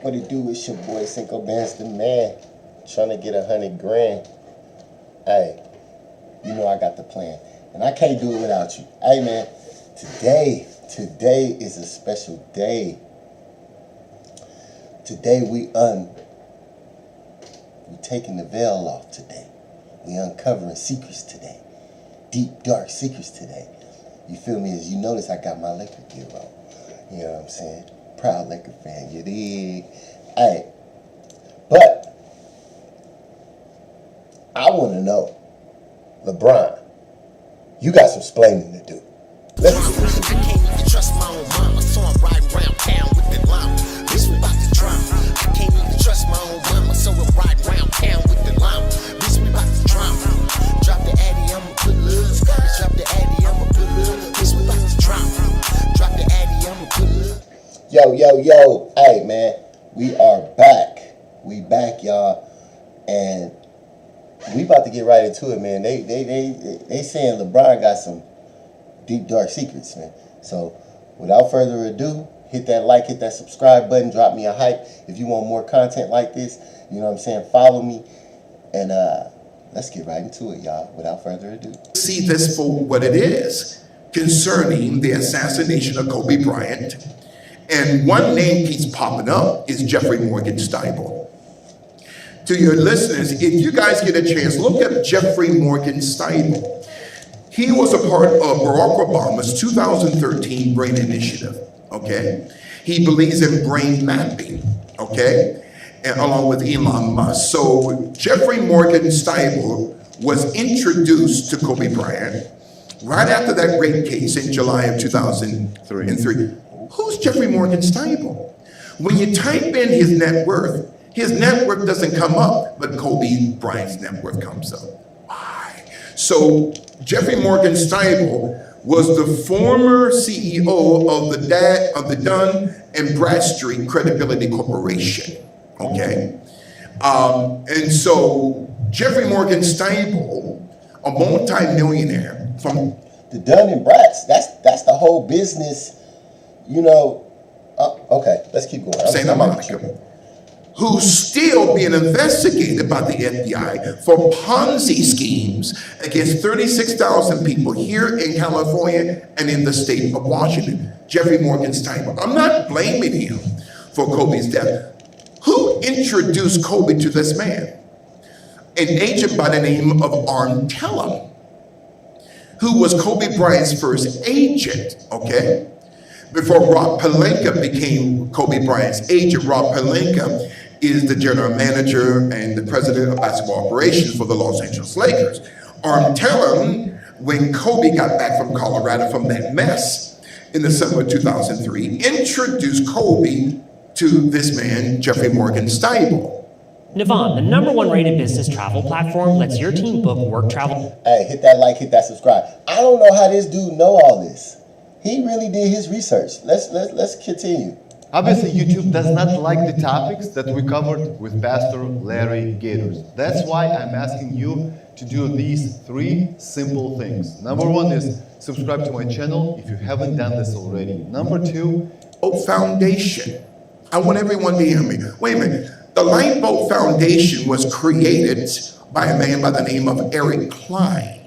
What it do? It's your boy Cinco Band's the man, trying to get 100 grand. Hey, you know I got the plan, and I can't do it without you. Hey man, today is a special day. Today we taking the veil off today. We uncovering secrets today. Deep, dark secrets today. You feel me? As you notice, I got my Laker gear on. You know what I'm saying? Proud Laker fan, you dig? Hey, but I want to know, LeBron, you got some explaining to do. Let's get this. I can't even trust my own mama, so I'm riding around town with the llama. Bitch, we about to drama. I can't even trust my own mama, so I'm riding around town with the llama. Bitch, we about to drama. Drop the addy, I'ma put love. Drop the addy, I'ma put love. Bitch, we about to drama. Drop the addy, I'ma put love. Yo. Hey, man, we are back. We back, y'all. And we about to get right into it, man. They saying LeBron got some deep, dark secrets, man. So, without further ado, hit that like, hit that subscribe button, drop me a hype. If you want more content like this, you know what I'm saying, follow me. And let's get right into it, y'all, without further ado. See this for what it is concerning the assassination of Kobe Bryant. And one name keeps popping up is Jeffrey Morgan Steibel. To your listeners, if you guys get a chance, look up Jeffrey Morgan Steibel. He was a part of Barack Obama's 2013 Brain Initiative, okay? He believes in brain mapping, okay? And along with Elon Musk. So Jeffrey Morgan Steibel was introduced to Kobe Bryant right after that rape case in July of 2003. Who's Jeffrey Morgan Steibel? When you type in his net worth doesn't come up, but Kobe Bryant's net worth comes up. Why? So Jeffrey Morgan Steibel was the former CEO of the Dun and Bradstreet Credibility Corporation. Okay, and so Jeffrey Morgan Steibel, a multi-millionaire from the Dun and Bradstreet. That's the whole business. You know, okay, let's keep going. Santa Monica, who's still being investigated by the FBI for Ponzi schemes against 36,000 people here in California and in the state of Washington. Jeffrey Morgan Steibel. I'm not blaming him for Kobe's death. Who introduced Kobe to this man? An agent by the name of Arm Tellem, who was Kobe Bryant's first agent, okay? Before Rob Pelinka became Kobe Bryant's agent. Rob Pelinka is the general manager and the president of basketball operations for the Los Angeles Lakers. Arm Tellem, when Kobe got back from Colorado from that mess in the summer of 2003, introduced Kobe to this man, Jeffrey Morgan Steibel. Navon, the #1 rated business travel platform, lets your team book work travel. Hey, hit that like, hit that subscribe. I don't know how this dude know all this. He really did his research. Let's continue. Obviously, YouTube does not like the topics that we covered with Pastor Larry Gators. That's why I'm asking you to do these 3 simple things. Number 1 is subscribe to my channel if you haven't done this already. Number 2, Foundation. I want everyone to hear me. Wait a minute. The Lifeboat Foundation was created by a man by the name of Eric Klein,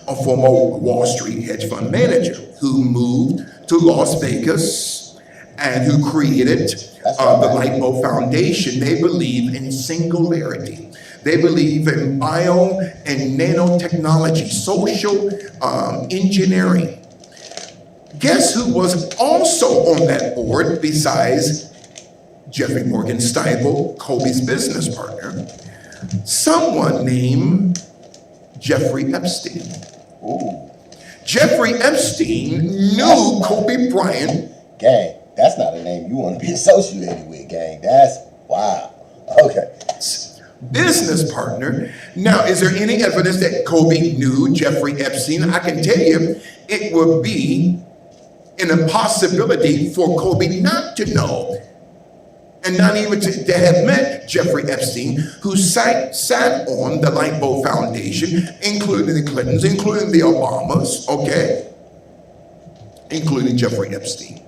a former Wall Street hedge fund manager who moved to Las Vegas and who created the Lifeboat Foundation. They believe in singularity. They believe in bio and nanotechnology, social engineering. Guess who was also on that board besides Jeffrey Morgan Steibel, Kobe's business partner? Someone named Jeffrey Epstein. Ooh. Jeffrey Epstein knew Kobe Bryant. Gang, that's not a name you want to be associated with, gang. That's wow. Okay. Business partner. Now, is there any evidence that Kobe knew Jeffrey Epstein? I can tell you it would be an impossibility for Kobe not to know, and not even to have met Jeffrey Epstein, who sat on the Lifeboat Foundation, including the Clintons, including the Obamas, okay? Including Jeffrey Epstein.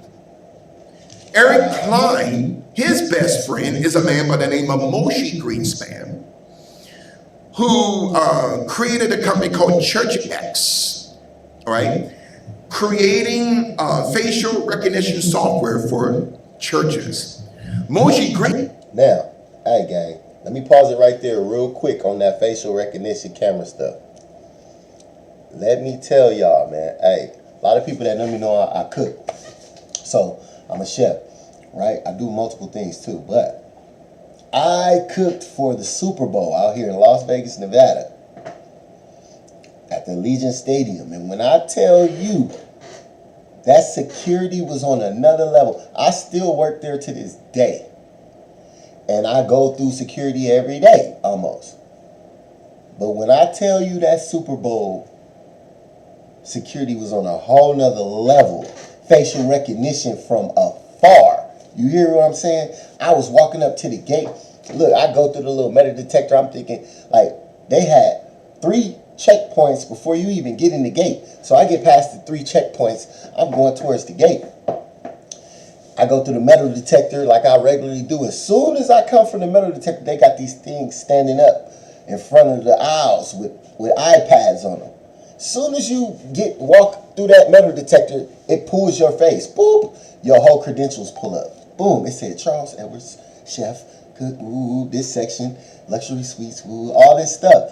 Eric Klein, his best friend, is a man by the name of Moshe Greenspan, who created a company called Church X, all right? Creating facial recognition software for churches. Moshe Green. Now, hey gang, let me pause it right there real quick on that facial recognition camera stuff. Let me tell y'all, man, hey, a lot of people that know me know I cook. So, I'm a chef, right? I do multiple things too, but I cooked for the Super Bowl out here in Las Vegas, Nevada at the Allegiant Stadium. And when I tell you that security was on another level, I still work there to this day. And I go through security every day, almost. But when I tell you that Super Bowl, security was on a whole nother level. Facial recognition from afar. You hear what I'm saying? I was walking up to the gate. Look, I go through the little metal detector. I'm thinking, like, they had 3 checkpoints before you even get in the gate. So I get past the 3 checkpoints. I'm going towards the gate. I go through the metal detector like I regularly do. As soon as I come from the metal detector, they got these things standing up in front of the aisles with iPads on them. As soon as you walk through that metal detector, it pulls your face. Boop. Your whole credentials pull up. Boom. It said Charles Edwards, chef, cook, ooh, this section, luxury suites, ooh, all this stuff.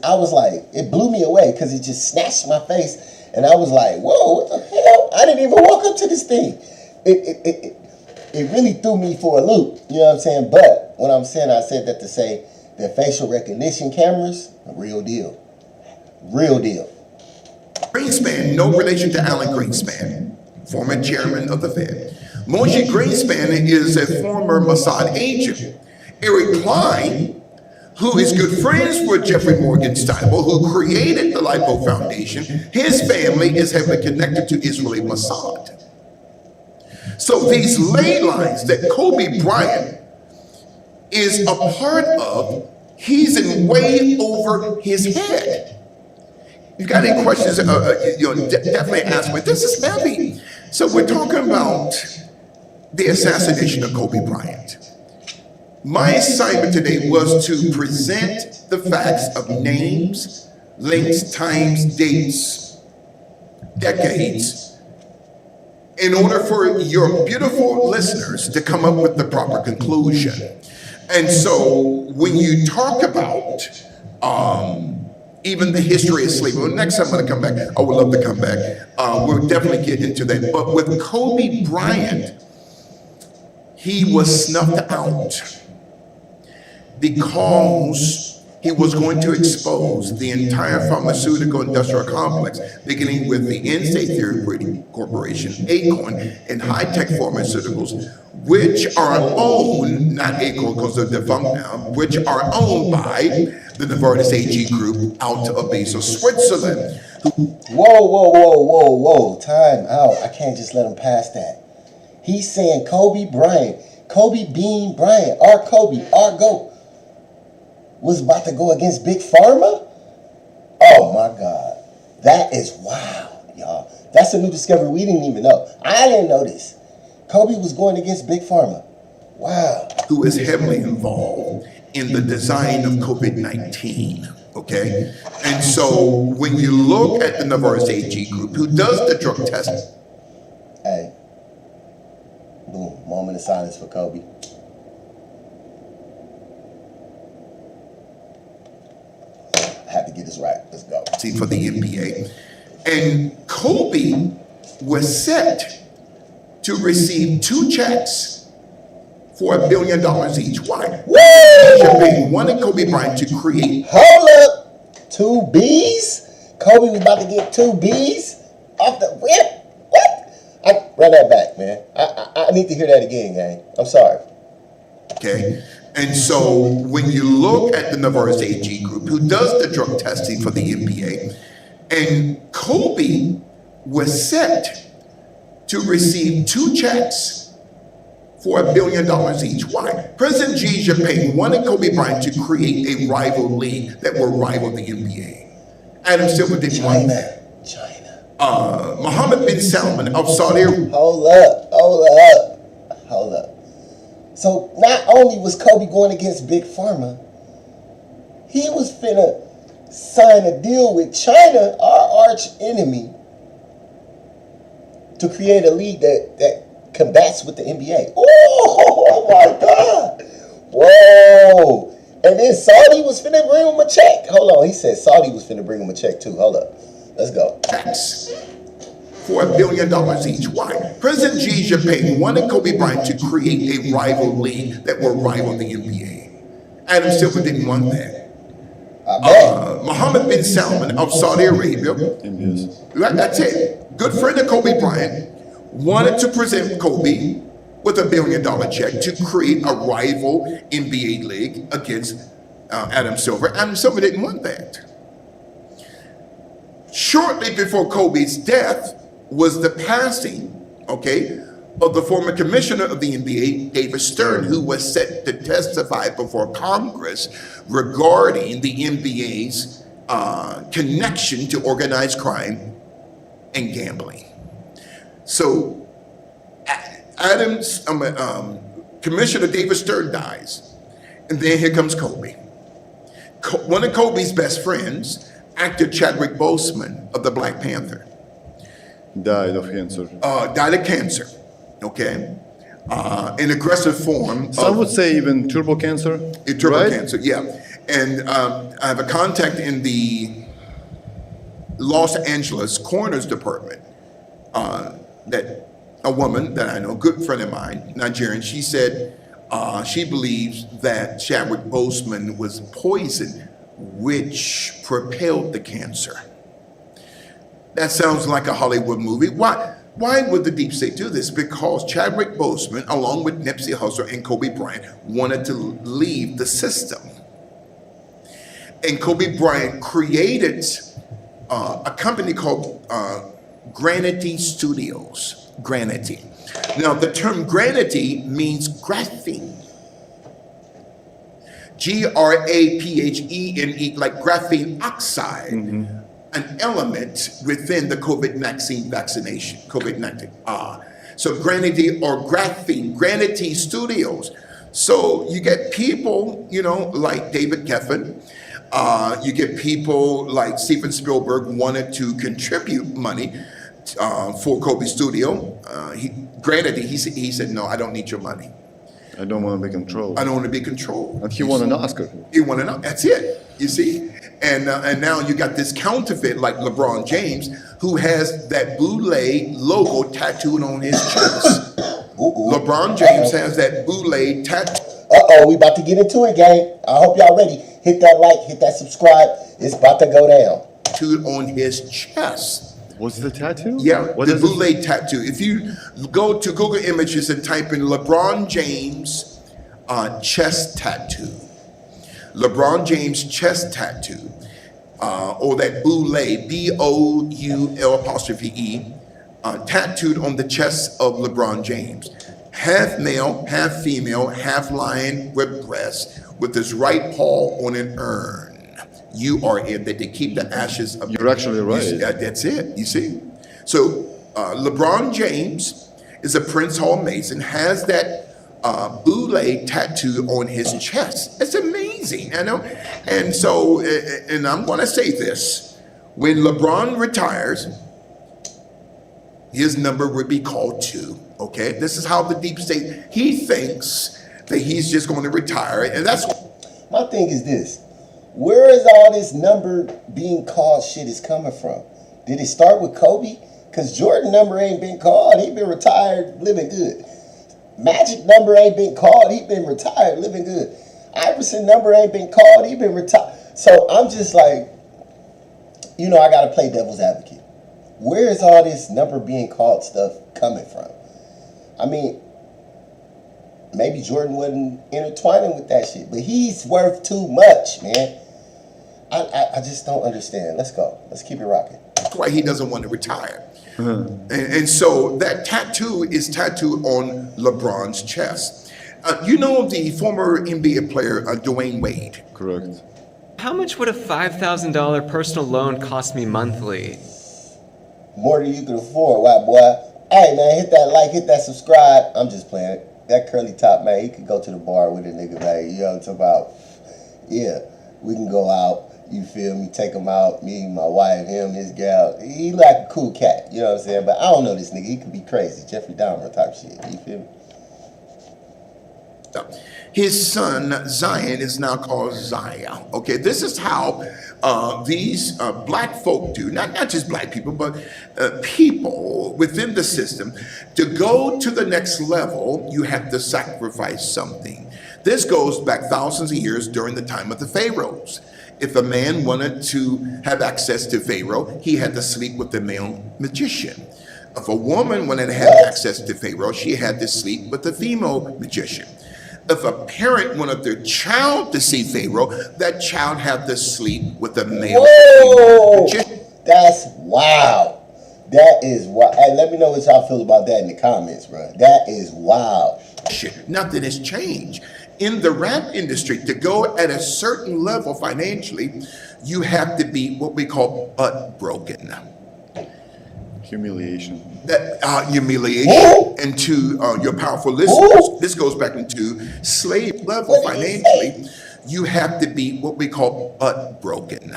I was like, it blew me away because it just snatched my face. And I was like, whoa, what the hell? I didn't even walk up to this thing. It really threw me for a loop. You know what I'm saying? But what I'm saying, I said that to say that facial recognition cameras, a real deal. Real deal. Greenspan, no relation to Alan Greenspan, former chairman of the Fed. Moshe Greenspan is a former Mossad agent. Eric Klein, who is good friends with Jeffrey Morgan Steibel, who created the Lipo Foundation, his family is heavily connected to Israeli Mossad. So these ley lines that Kobe Bryant is a part of, he's in way over his head. If you've got any questions, definitely ask me. This is heavy. So we're talking about the assassination of Kobe Bryant. My assignment today was to present the facts of names, links, times, dates, decades, in order for your beautiful listeners to come up with the proper conclusion. And so when you talk about even the history of slavery, well, next time I'm going to come back, I would love to come back. We'll definitely get into that. But with Kobe Bryant, he was snuffed out because he was going to expose the entire pharmaceutical industrial complex, beginning with the In-State Therapeutic Corporation, Acorn, and High-Tech Pharmaceuticals, which are owned, not Acorn because they're defunct now, which are owned by the Novartis AG Group out of Basel, Switzerland. Whoa. Time out. I can't just let him pass that. He's saying Kobe Bryant, Kobe Bean Bryant, our Kobe, our GOAT, was about to go against Big Pharma? Oh my God. That is wild, y'all. That's a new discovery we didn't even know. I didn't know this. Kobe was going against Big Pharma. Wow. Who is heavily involved in the design of COVID-19, okay? And so when you look at the Novartis AG Group, who does the drug testing. Hey. Boom. Moment of silence for Kobe. I had to get this right. Let's go. See, for the NBA. And Kobe was set to receive 2 checks for $1 billion each. Why? Woo! Wanted Kobe Bryant to create. Hold up. 2 B's? Kobe was about to get 2 B's off the rip? What? Run that back, man. I need to hear that again, gang. I'm sorry. Okay. And so when you look at the Novartis AG Group, who does the drug testing for the NBA, and Kobe was set to receive 2 checks for $1 billion each. Why? President Xi Jinping wanted Kobe Bryant to create a rival league that will rival the NBA. Adam Silver didn't want that. China. Mohammed bin Salman of Saudi Arabia. Hold up. So not only was Kobe going against Big Pharma, he was finna sign a deal with China, our arch enemy, to create a league that combats with the NBA. Oh my God! Whoa! And then Saudi was finna bring him a check. Hold on, he said Saudi was finna bring him a check too. Hold up, let's go. Tax for $1 billion each. Why? President Xi Jinping wanted Kobe Bryant to create a rival league that will rival the NBA. Adam Silver didn't want that. Mohammed bin Salman of Saudi Arabia, that's it, good friend of Kobe Bryant, wanted to present Kobe with $1 billion check to create a rival NBA league against Adam Silver. Adam Silver didn't want that. Shortly before Kobe's death was the passing, of the former commissioner of the NBA, David Stern, who was set to testify before Congress regarding the NBA's connection to organized crime and gambling. So Commissioner David Stern dies, and then here comes Kobe. One of Kobe's best friends, actor Chadwick Boseman of the Black Panther, Died of cancer. Died of cancer, in aggressive form. Some would say even turbo cancer. Turbo right? cancer, yeah. And I have a contact in the Los Angeles Coroner's Department that a woman that I know, a good friend of mine, Nigerian, she said she believes that Chadwick Boseman was poisoned, which propelled the cancer. That sounds like a Hollywood movie. Why would the deep state do this? Because Chadwick Boseman, along with Nipsey Hussle and Kobe Bryant, wanted to leave the system. And Kobe Bryant created a company called Granity Studios. Granity. Now, the term granity means graphene. Graphene, like graphene oxide. Mm-hmm. An element within the COVID-19 vaccination, COVID-19. So Granity or Graphene, Granity Studios. So you get people, like David Geffen. You get people like Steven Spielberg wanted to contribute money for Kobe Studio. He said, no, I don't need your money. I don't want to be controlled. I don't want to be controlled. And he won an Oscar. He won an Oscar. That's it. You see? And now you got this counterfeit like LeBron James, who has that Boulay logo tattooed on his chest. LeBron James has that Boulay tattoo. We about to get into it, gang. I hope y'all ready. Hit that like, hit that subscribe. It's about to go down. Tattooed on his chest. What's the tattoo? Yeah, what the Boulay tattoo. If you go to Google Images and type in LeBron James chest tattoo, LeBron James chest tattoo, or that Boulay, B-O-U-L''E, tattooed on the chest of LeBron James. Half male, half female, half lion with breasts, with his right paw on an urn. You are it, that they keep the ashes of. You're actually right. That's it, you see. So LeBron James is a Prince Hall Mason, has that Boulay tattoo on his chest. It's amazing, And so, and I'm going to say this, when LeBron retires, his number would be called 2, This is how the deep state, he thinks that he's just going to retire. And that's. My thing is this. Where is all this number being called shit is coming from? Did it start with Kobe? Because Jordan number ain't been called. He been retired, living good. Magic number ain't been called. He been retired, living good. Iverson number ain't been called. He been retired. So I'm just like, I got to play devil's advocate. Where is all this number being called stuff coming from? I mean, maybe Jordan wasn't intertwining with that shit, but he's worth too much, man. I just don't understand. Let's go. Let's keep it rocking. That's why he doesn't want to retire. And so that tattoo is tattooed on LeBron's chest. The former NBA player, Dwayne Wade. Correct. How much would a $5,000 personal loan cost me monthly? More than you can afford, white boy. Hey, man, hit that like, hit that subscribe. I'm just playing it. that curly top, man, he could go to the bar with a nigga, man. You know what I'm talking about? Yeah, we can go out. You feel me? Take him out. Me, my wife, him, his gal. He like a cool cat. You know what I'm saying? But I don't know this nigga. He could be crazy. Jeffrey Dahmer type shit. You feel me? His son, Zion, is now called Zaya. Okay, this is how these black folk do, not just black people, but people within the system. To go to the next level, you have to sacrifice something. This goes back thousands of years during the time of the pharaohs. If a man wanted to have access to Pharaoh, he had to sleep with the male magician. If a woman wanted to have access to Pharaoh, she had to sleep with the female magician. If a parent wanted their child to see Pharaoh, that child had to sleep with the male magician. That's wild. That is wild. Hey, let me know what y'all feel about that in the comments, bro. That is wild. Nothing has changed. In the rap industry, to go at a certain level financially, you have to be what we call butt broken. Humiliation. That humiliation. And to your powerful listeners, this goes back into slave level financially. You have to be what we call butt broken.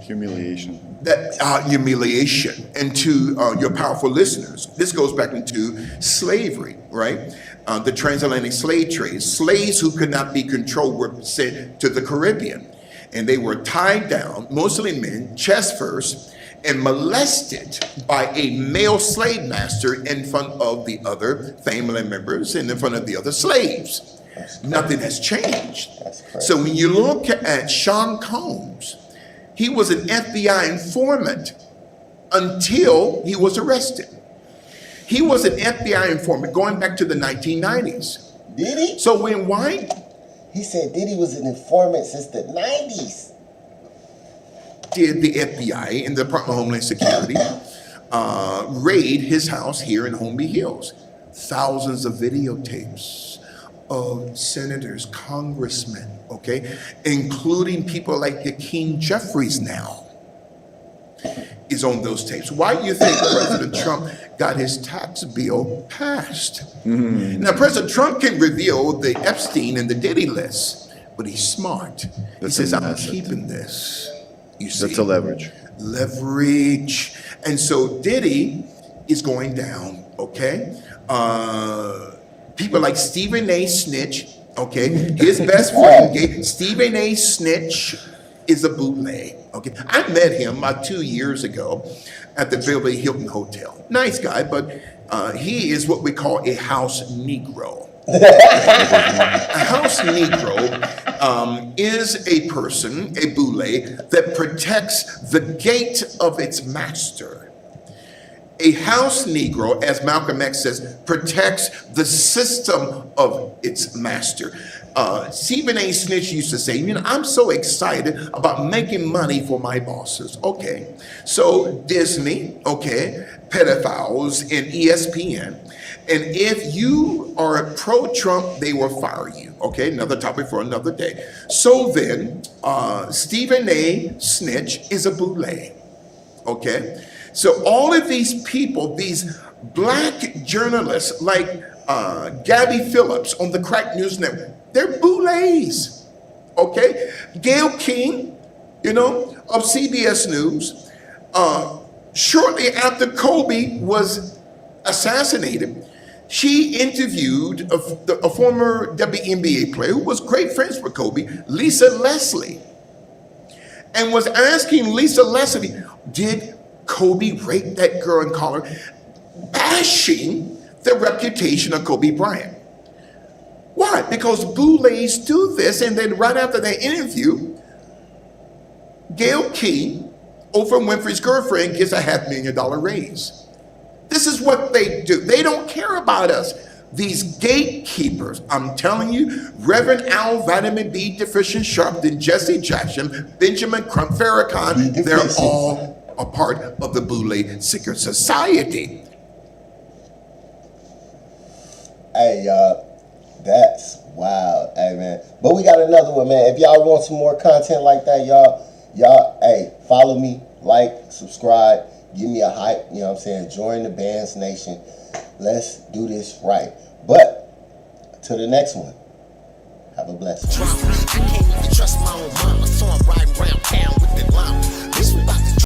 Humiliation. That humiliation. And to your powerful listeners, this goes back into slavery, right? The transatlantic slave trade. Slaves who could not be controlled were sent to the Caribbean, and they were tied down, mostly men, chest first, and molested by a male slave master in front of the other family members and in front of the other slaves. Nothing has changed. So when you look at Sean Combs, he was an FBI informant until he was arrested. He was an FBI informant going back to the 1990s. Did he? So when White... He said Diddy was an informant since the 90s. Did the FBI and the Department of Homeland Security raid his house here in Holmby Hills? Thousands of videotapes of senators, congressmen, okay, including people like Hakeem Jeffries now, is on those tapes. Why do you think President Trump got his tax bill passed? Now, President Trump can reveal the Epstein and the Diddy list, but he's smart. He says, I'm keeping this. You see? That's a leverage. Leverage. And so Diddy is going down, okay? People like Stephen A. Snitch, okay? His best friend, Stephen A. Snitch, is a bootleg, okay? I met him about 2 years ago at the Beverly Hilton Hotel. Nice guy, but he is what we call a house Negro. A house Negro is a person, a bootleg, that protects the gate of its master. A house Negro, as Malcolm X says, protects the system of its master. Stephen A. Snitch used to say, you know, I'm so excited about making money for my bosses. Okay, so Disney, okay, pedophiles, and ESPN. And if you are a pro-Trump, they will fire you. Okay, another topic for another day. So then, Stephen A. Snitch is a bootleg. Okay, so all of these people, these black journalists like Gabby Phillips on the Crack News Network, they're bootlegs. Okay, Gayle King, you know, of CBS News, shortly after Kobe was assassinated, she interviewed a former WNBA player who was great friends with Kobe, Lisa Leslie, and was asking Lisa Leslie, did Kobe rape that girl and call her, bashing the reputation of Kobe Bryant. Why? Because bootlegs do this, and then right after that interview, Gayle King, Oprah Winfrey's girlfriend, gets a $500,000 raise. This is what they do. They don't care about us. These gatekeepers, I'm telling you, Reverend Al, vitamin B deficient Sharpton, Jesse Jackson, Benjamin Crump, Farrakhan, they're all a part of the bootleg secret society. Hey, y'all. That's wild. Hey, man. But we got another one, man. If y'all want some more content like that, y'all, hey, follow me, like, subscribe, give me a hype. You know what I'm saying? Join the Bands Nation. Let's do this right. But, till the next one, have a blessed one. I can't